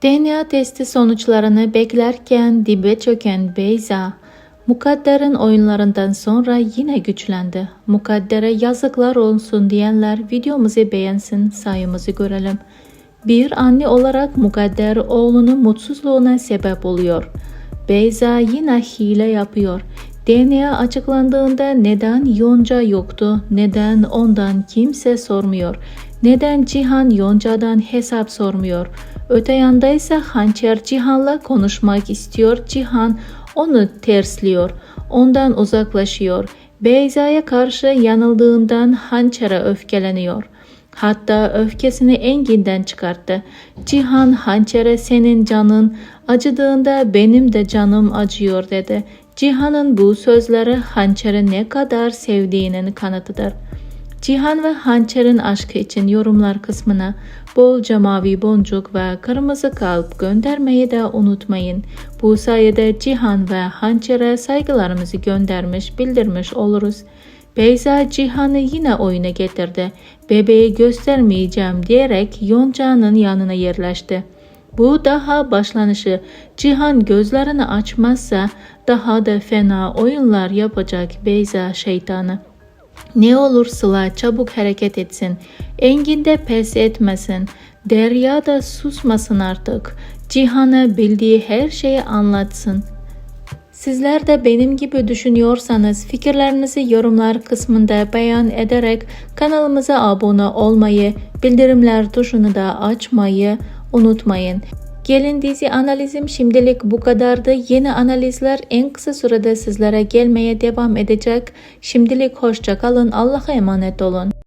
DNA testi sonuçlarını beklerken dibe çöken Beyza, Mukadder'in oyunlarından sonra yine güçlendi. Mukadder'e yazıklar olsun diyenler videomuzu beğensin, sayımızı görelim. Bir anne olarak Mukadder oğlunun mutsuzluğuna sebep oluyor. Beyza yine hile yapıyor. DNA açıklandığında neden Yonca yoktu, neden ondan kimse sormuyor, neden Cihan Yonca'dan hesap sormuyor. Öte yanda ise Hançer Cihan'la konuşmak istiyor. Cihan onu tersliyor, ondan uzaklaşıyor. Beyza'ya karşı yanıldığından Hançer'e öfkeleniyor. Hatta öfkesini Engin'den çıkarttı. Cihan Hançer'e senin canın acıdığında benim de canım acıyor dedi. Cihan'ın bu sözleri Hançer'i ne kadar sevdiğinin kanıtıdır. Cihan ve Hançer'in aşkı için yorumlar kısmına bolca mavi boncuk ve kırmızı kalp göndermeyi de unutmayın. Bu sayede Cihan ve Hançer'e saygılarımızı bildirmiş oluruz. Beyza Cihan'ı yine oyuna getirdi. Bebeği göstermeyeceğim diyerek Yonca'nın yanına yerleşti. Bu daha başlanışı. Cihan gözlerini açmazsa daha da fena oyunlar yapacak Beyza şeytanı. Ne olur Sıla çabuk hareket etsin. Engin de pes etmesin. Derya da susmasın artık. Cihan'a bildiği her şeyi anlatsın. Sizler de benim gibi düşünüyorsanız fikirlerinizi yorumlar kısmında beyan ederek kanalımıza abone olmayı, bildirimler tuşunu da açmayı unutmayın. Gelin dizi analizim şimdilik bu kadardı. Yeni analizler en kısa sürede sizlere gelmeye devam edecek. Şimdilik hoşça kalın. Allah'a emanet olun.